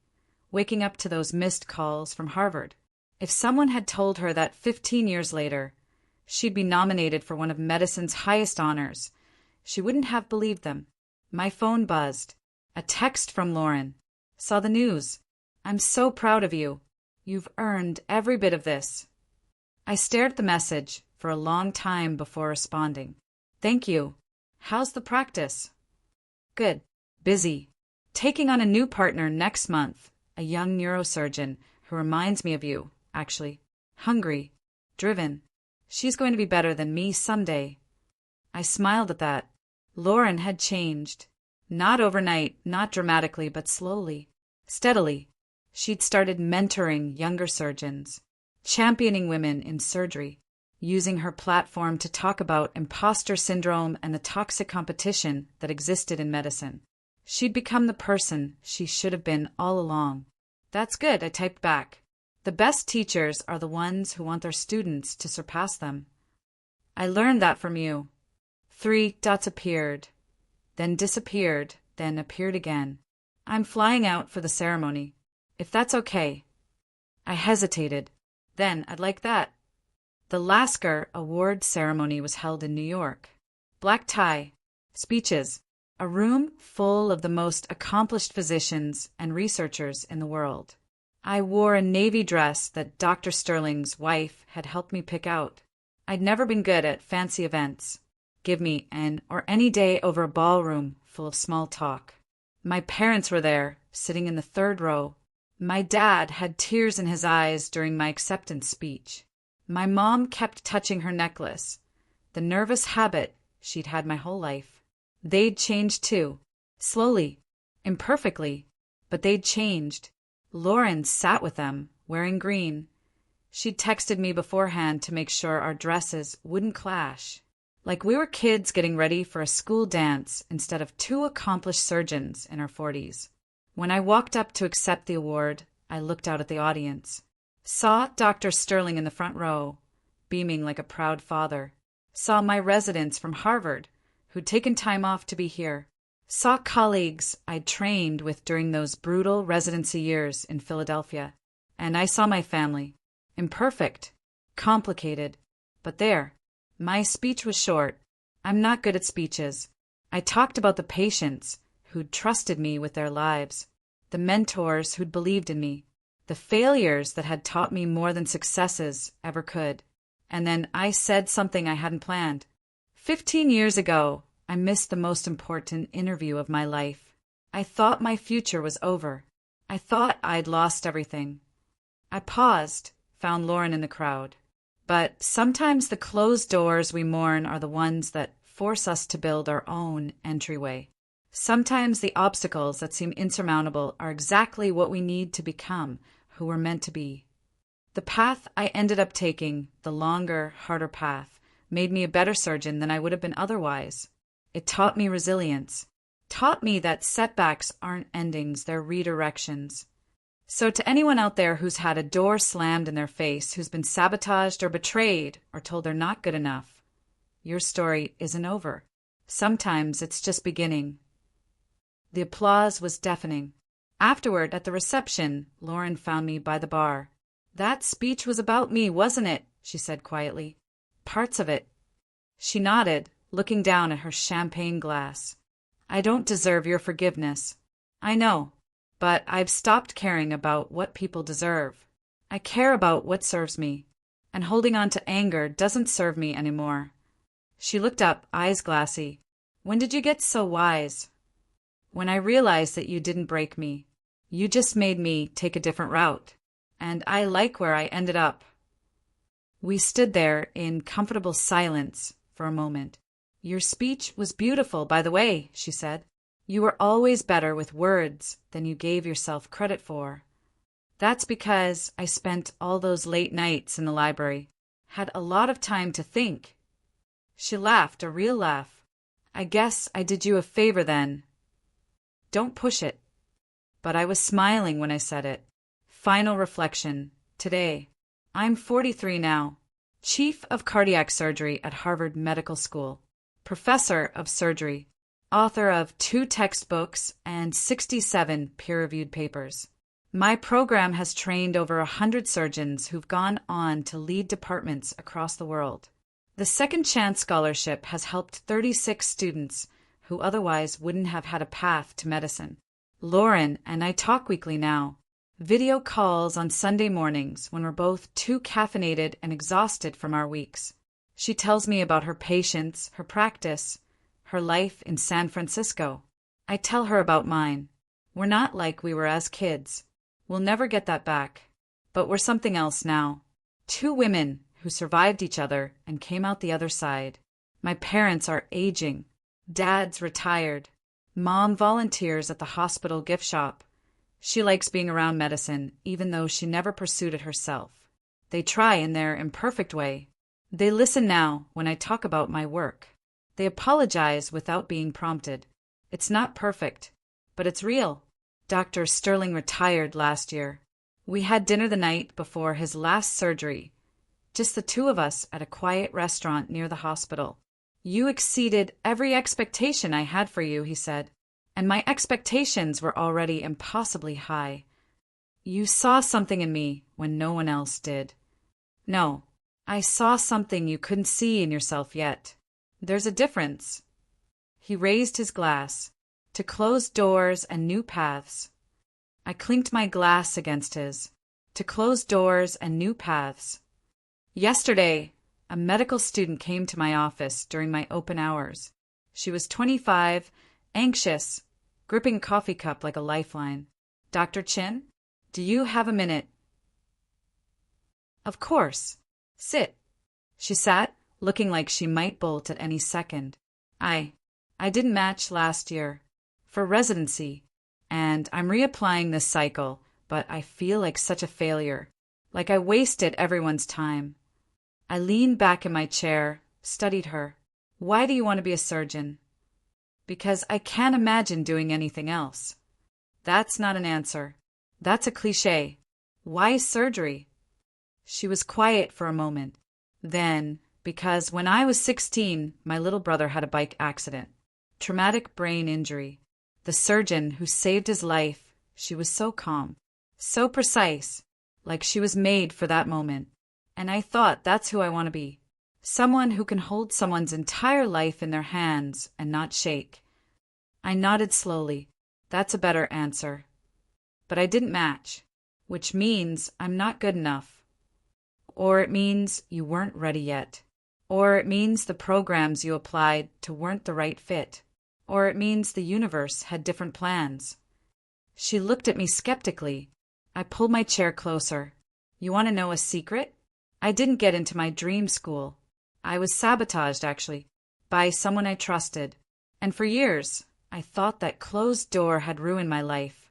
waking up to those missed calls from Harvard. If someone had told her that 15 years later, she'd be nominated for one of medicine's highest honors, she wouldn't have believed them. My phone buzzed. A text from Lauren. Saw the news. I'm so proud of you. You've earned every bit of this. I stared at the message for a long time before responding. Thank you. How's the practice? Good. Busy. Taking on a new partner next month, a young neurosurgeon who reminds me of you, actually. Hungry. Driven. She's going to be better than me someday. I smiled at that. Lauren had changed. Not overnight, not dramatically, but slowly. Steadily. She'd started mentoring younger surgeons, championing women in surgery, using her platform to talk about imposter syndrome and the toxic competition that existed in medicine. She'd become the person she should have been all along. That's good, I typed back. The best teachers are the ones who want their students to surpass them. I learned that from you. 3 dots appeared, then disappeared, then appeared again. I'm flying out for the ceremony. If that's okay. I hesitated. Then I'd like that. The Lasker Award ceremony was held in New York. Black tie, speeches, a room full of the most accomplished physicians and researchers in the world. I wore a navy dress that Dr. Sterling's wife had helped me pick out. I'd never been good at fancy events. Give me an or any day over a ballroom full of small talk. My parents were there, sitting in the 3rd row. My dad had tears in his eyes during my acceptance speech. My mom kept touching her necklace, the nervous habit she'd had my whole life. They'd changed too. Slowly, imperfectly, but they'd changed. Lauren sat with them, wearing green. She'd texted me beforehand to make sure our dresses wouldn't clash. Like we were kids getting ready for a school dance instead of 2 accomplished surgeons in our 40s. When I walked up to accept the award, I looked out at the audience. Saw Dr. Sterling in the front row, beaming like a proud father. Saw my residents from Harvard, who'd taken time off to be here. Saw colleagues I'd trained with during those brutal residency years in Philadelphia. And I saw my family. Imperfect, complicated, but there. My speech was short. I'm not good at speeches. I talked about the patients who'd trusted me with their lives, the mentors who'd believed in me, the failures that had taught me more than successes ever could. And then I said something I hadn't planned. 15 years ago, I missed the most important interview of my life. I thought my future was over. I thought I'd lost everything. I paused, found Lauren in the crowd. But sometimes the closed doors we mourn are the ones that force us to build our own entryway. Sometimes the obstacles that seem insurmountable are exactly what we need to become who we're meant to be. The path I ended up taking, the longer, harder path, made me a better surgeon than I would have been otherwise. It taught me resilience, taught me that setbacks aren't endings, they're redirections. So to anyone out there who's had a door slammed in their face, who's been sabotaged or betrayed or told they're not good enough, your story isn't over. Sometimes it's just beginning. The applause was deafening. Afterward, at the reception, Lauren found me by the bar. That speech was about me, wasn't it? She said quietly. Parts of it. She nodded, looking down at her champagne glass. I don't deserve your forgiveness. I know. But I've stopped caring about what people deserve. I care about what serves me, and holding on to anger doesn't serve me anymore. She looked up, eyes glassy. When did you get so wise? When I realized that you didn't break me. You just made me take a different route. And I like where I ended up. We stood there in comfortable silence for a moment. Your speech was beautiful, by the way, she said. You were always better with words than you gave yourself credit for. That's because I spent all those late nights in the library, had a lot of time to think. She laughed, a real laugh. I guess I did you a favor then. Don't push it. But I was smiling when I said it. Final reflection. Today. I'm 43 now. Chief of Cardiac Surgery at Harvard Medical School. Professor of Surgery. Author of 2 textbooks and 67 peer-reviewed papers. My program has trained over 100 surgeons who've gone on to lead departments across the world. The Second Chance Scholarship has helped 36 students who otherwise wouldn't have had a path to medicine. Lauren and I talk weekly now. Video calls on Sunday mornings when we're both too caffeinated and exhausted from our weeks. She tells me about her patients, her practice, her life in San Francisco. I tell her about mine. We're not like we were as kids. We'll never get that back. But we're something else now. 2 women who survived each other and came out the other side. My parents are aging. Dad's retired. Mom volunteers at the hospital gift shop. She likes being around medicine, even though she never pursued it herself. They try in their imperfect way. They listen now when I talk about my work. They apologize without being prompted. It's not perfect, but it's real. Dr. Sterling retired last year. We had dinner the night before his last surgery, just the two of us at a quiet restaurant near the hospital. "You exceeded every expectation I had for you," he said, "and my expectations were already impossibly high. You saw something in me when no one else did. No, I saw something you couldn't see in yourself yet. There's a difference." He raised his glass. "To closed doors and new paths." I clinked my glass against his. "To closed doors and new paths." Yesterday, a medical student came to my office during my open hours. She was 25, anxious, gripping a coffee cup like a lifeline. "Dr. Chin, do you have a minute?" "Of course. Sit." She sat, looking like she might bolt at any second. I didn't match last year for residency, and I'm reapplying this cycle, but I feel like such a failure, like I wasted everyone's time. I leaned back in my chair, studied her. "Why do you want to be a surgeon?" "Because I can't imagine doing anything else." "That's not an answer. That's a cliché. Why surgery?" She was quiet for a moment. Then, because when I was 16, my little brother had a bike accident. Traumatic brain injury. The surgeon who saved his life, she was so calm, so precise, like she was made for that moment. And I thought that's who I want to be. Someone who can hold someone's entire life in their hands and not shake. I nodded slowly. That's a better answer. But I didn't match, which means I'm not good enough. Or it means you weren't ready yet. Or it means the programs you applied to weren't the right fit. Or it means the universe had different plans. She looked at me skeptically. I pulled my chair closer. "You want to know a secret? I didn't get into my dream school. I was sabotaged, actually, by someone I trusted. And for years, I thought that closed door had ruined my life."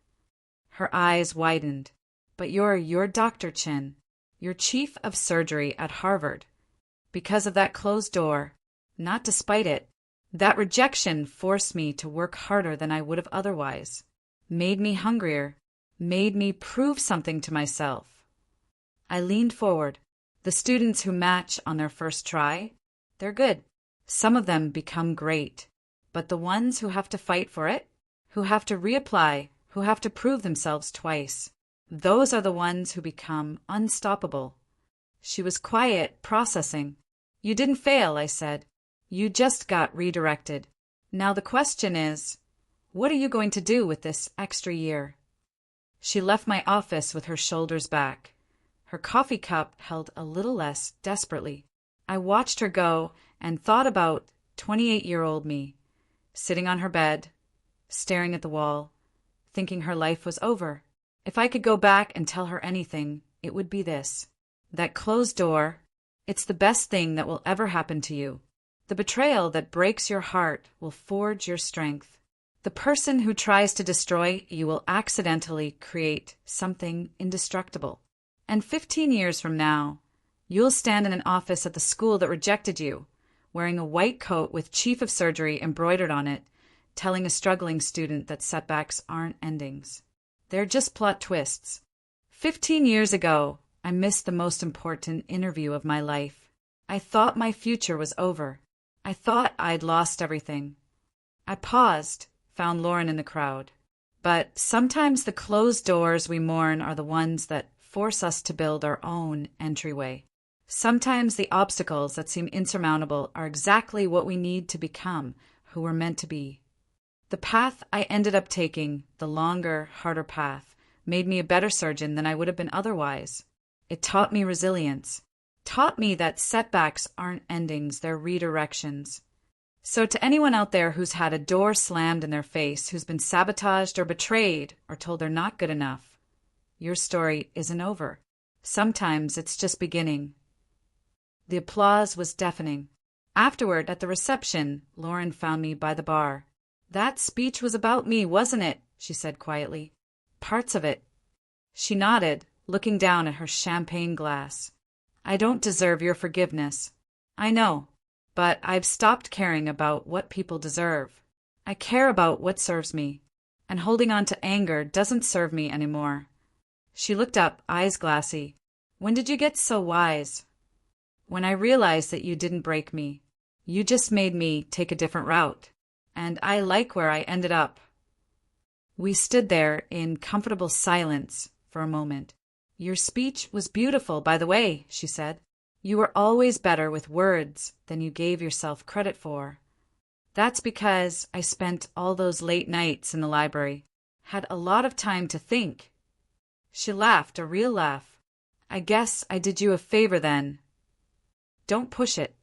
Her eyes widened. "But you're Dr. Chin. You're chief of surgery at Harvard. Because of that closed door, not despite it. That rejection forced me to work harder than I would have otherwise, made me hungrier, made me prove something to myself." I leaned forward. "The students who match on their first try, they're good. Some of them become great. But the ones who have to fight for it, who have to reapply, who have to prove themselves twice, those are the ones who become unstoppable." She was quiet, processing. "You didn't fail," I said. "You just got redirected. Now the question is, what are you going to do with this extra year?" She left my office with her shoulders back. Her coffee cup held a little less desperately. I watched her go and thought about 28-year-old me, sitting on her bed, staring at the wall, thinking her life was over. If I could go back and tell her anything, it would be this. That closed door, it's the best thing that will ever happen to you. The betrayal that breaks your heart will forge your strength. The person who tries to destroy you will accidentally create something indestructible. And 15 years from now, you'll stand in an office at the school that rejected you, wearing a white coat with chief of surgery embroidered on it, telling a struggling student that setbacks aren't endings. They're just plot twists. 15 years ago, I missed the most important interview of my life. I thought my future was over. I thought I'd lost everything. I paused, found Lauren in the crowd. But sometimes the closed doors we mourn are the ones that force us to build our own entryway. Sometimes the obstacles that seem insurmountable are exactly what we need to become who we're meant to be. The path I ended up taking, the longer, harder path, made me a better surgeon than I would have been otherwise. It taught me resilience, taught me that setbacks aren't endings, they're redirections. So to anyone out there who's had a door slammed in their face, who's been sabotaged or betrayed or told they're not good enough, your story isn't over. Sometimes it's just beginning. The applause was deafening. Afterward, at the reception, Lauren found me by the bar. "That speech was about me, wasn't it?" she said quietly. "Parts of it." She nodded, looking down at her champagne glass. "I don't deserve your forgiveness. I know, but I've stopped caring about what people deserve. I care about what serves me, and holding on to anger doesn't serve me anymore." She looked up, eyes glassy. When did you get so wise? When I realized that you didn't break me. You just made me take a different route. And I like where I ended up. We stood there in comfortable silence for a moment. Your speech was beautiful, by the way, she said. You were always better with words than you gave yourself credit for. That's because I spent all those late nights in the library, had a lot of time to think. She laughed, a real laugh. I guess I did you a favor then. Don't push it.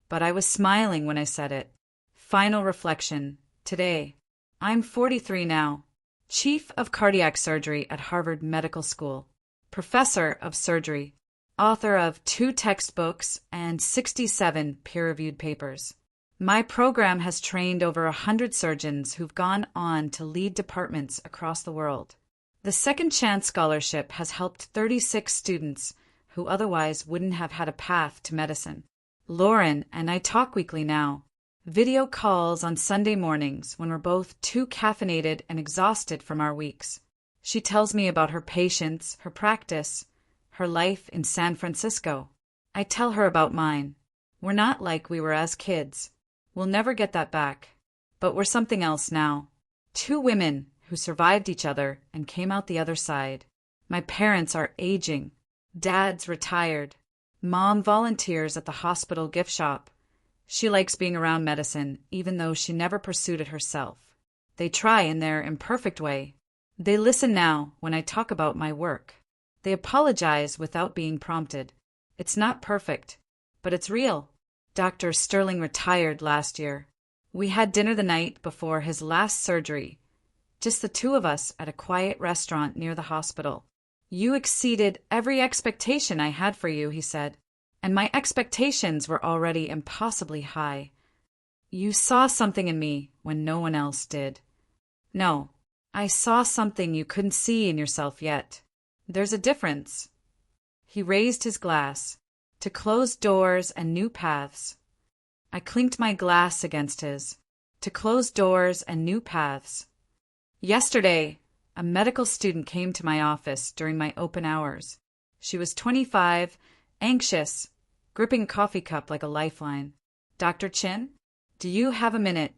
But I was smiling when I said it. Final reflection. Today. I'm 43 now. Chief of cardiac surgery at Harvard Medical School. Professor of surgery. Author of 2 textbooks and 67 peer-reviewed papers. My program has trained over 100 surgeons who've gone on to lead departments across the world. The Second Chance Scholarship has helped 36 students who otherwise wouldn't have had a path to medicine. Lauren and I talk weekly now. Video calls on Sunday mornings when we're both too caffeinated and exhausted from our weeks. She tells me about her patients, her practice, her life in San Francisco. I tell her about mine. We're not like we were as kids. We'll never get that back. But we're something else now. 2 women who survived each other and came out the other side. My parents are aging. Dad's retired. Mom volunteers at the hospital gift shop. She likes being around medicine, even though she never pursued it herself. They try in their imperfect way. They listen now when I talk about my work. They apologize without being prompted. It's not perfect, but it's real. Dr. Sterling retired last year. We had dinner the night before his last surgery. Just the 2 of us at a quiet restaurant near the hospital. You exceeded every expectation I had for you, he said. And my expectations were already impossibly high. You saw something in me when no one else did. No, I saw something you couldn't see in yourself yet. There's a difference. He raised his glass. To close doors and new paths. I clinked my glass against his. To close doors and new paths. Yesterday, a medical student came to my office during my open hours. She was 25, anxious, gripping a coffee cup like a lifeline. Dr. Chin, do you have a minute?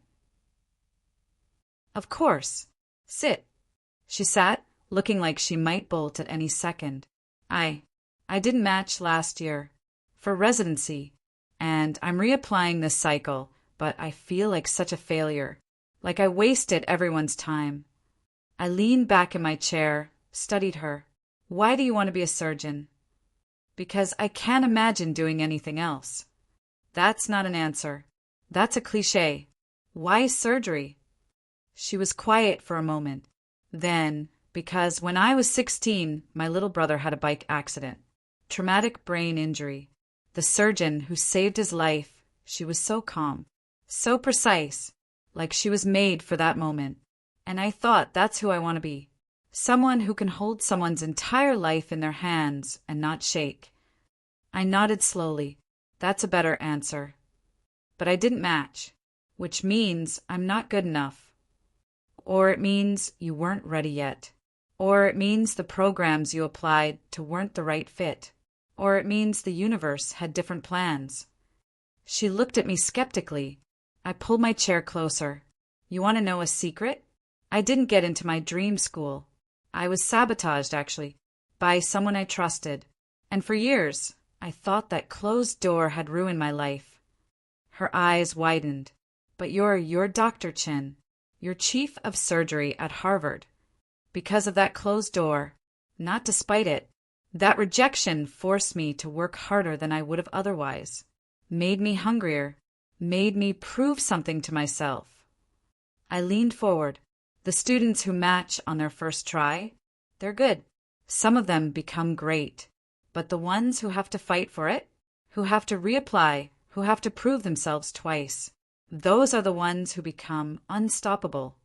Of course. Sit. She sat, looking like she might bolt at any second. I didn't match last year. For residency, and I'm reapplying this cycle, but I feel like such a failure, like I wasted everyone's time. I leaned back in my chair, studied her. Why do you want to be a surgeon? Because I can't imagine doing anything else. That's not an answer. That's a cliché. Why surgery? She was quiet for a moment. Then, because when I was 16, my little brother had a bike accident. Traumatic brain injury. The surgeon who saved his life, she was so calm, so precise, like she was made for that moment. And I thought that's who I want to be. Someone who can hold someone's entire life in their hands and not shake. I nodded slowly. That's a better answer. But I didn't match, which means I'm not good enough. Or it means you weren't ready yet. Or it means the programs you applied to weren't the right fit. Or it means the universe had different plans. She looked at me skeptically. I pulled my chair closer. You want to know a secret? I didn't get into my dream school. I was sabotaged, actually, by someone I trusted. And for years, I thought that closed door had ruined my life. Her eyes widened. But you're Dr. Chin. You're chief of surgery at Harvard. Because of that closed door, not despite it. That rejection forced me to work harder than I would have otherwise, made me hungrier, made me prove something to myself. I leaned forward. The students who match on their first try, they're good. Some of them become great. But the ones who have to fight for it, who have to reapply, who have to prove themselves twice, those are the ones who become unstoppable.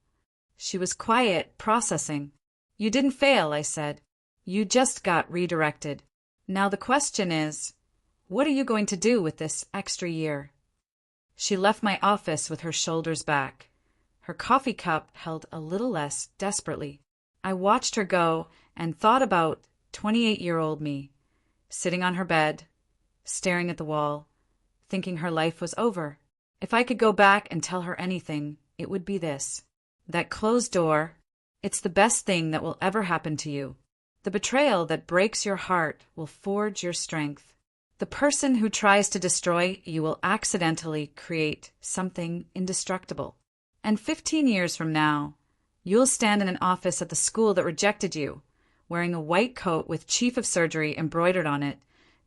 She was quiet, processing. You didn't fail, I said. You just got redirected. Now the question is, what are you going to do with this extra year? She left my office with her shoulders back. Her coffee cup held a little less desperately. I watched her go, and thought about 28-year-old me, sitting on her bed, staring at the wall, thinking her life was over. If I could go back and tell her anything, it would be this. That closed door, it's the best thing that will ever happen to you. The betrayal that breaks your heart will forge your strength. The person who tries to destroy you will accidentally create something indestructible. And 15 years from now, you'll stand in an office at the school that rejected you, wearing a white coat with Chief of Surgery embroidered on it,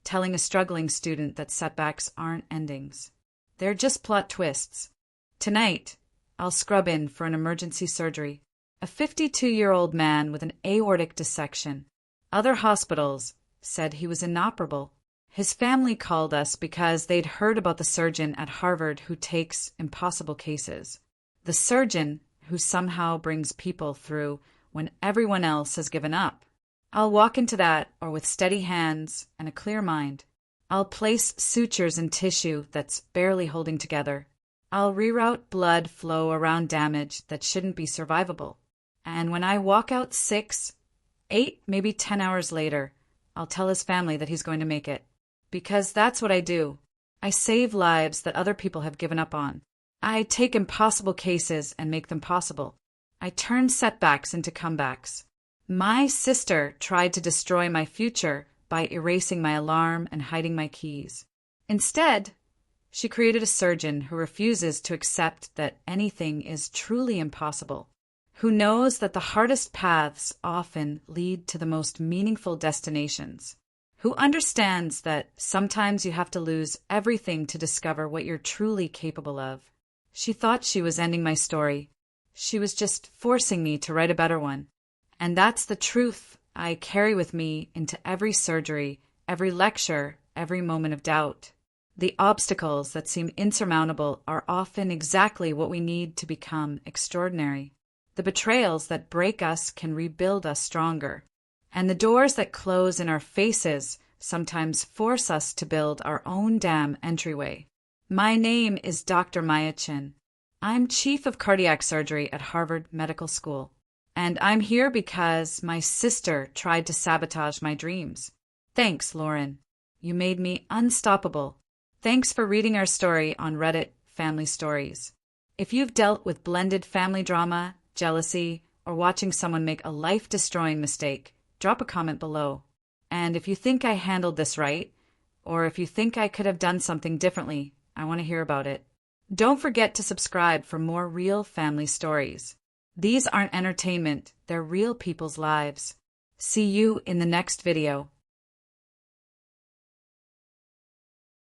telling a struggling student that setbacks aren't endings. They're just plot twists. Tonight, I'll scrub in for an emergency surgery. A 52-year-old man with an aortic dissection. Other hospitals said he was inoperable. His family called us because they'd heard about the surgeon at Harvard who takes impossible cases. The surgeon who somehow brings people through when everyone else has given up. I'll walk into that, or with steady hands and a clear mind. I'll place sutures in tissue that's barely holding together. I'll reroute blood flow around damage that shouldn't be survivable. And when I walk out 6, 8, maybe 10 hours later, I'll tell his family that he's going to make it. Because that's what I do. I save lives that other people have given up on. I take impossible cases and make them possible. I turn setbacks into comebacks. My sister tried to destroy my future by erasing my alarm and hiding my keys. Instead, she created a surgeon who refuses to accept that anything is truly impossible, who knows that the hardest paths often lead to the most meaningful destinations, who understands that sometimes you have to lose everything to discover what you're truly capable of. She thought she was ending my story. She was just forcing me to write a better one. And that's the truth I carry with me into every surgery, every lecture, every moment of doubt. The obstacles that seem insurmountable are often exactly what we need to become extraordinary. The betrayals that break us can rebuild us stronger. And the doors that close in our faces sometimes force us to build our own damn entryway. My name is Dr. Maya Chin. I'm Chief of Cardiac Surgery at Harvard Medical School. And I'm here because my sister tried to sabotage my dreams. Thanks, Lauren. You made me unstoppable. Thanks for reading our story on Reddit Family Stories. If you've dealt with blended family drama, jealousy, or watching someone make a life-destroying mistake, drop a comment below. And if you think I handled this right, or if you think I could have done something differently, I want to hear about it. Don't forget to subscribe for more real family stories. These aren't entertainment, they're real people's lives. See you in the next video.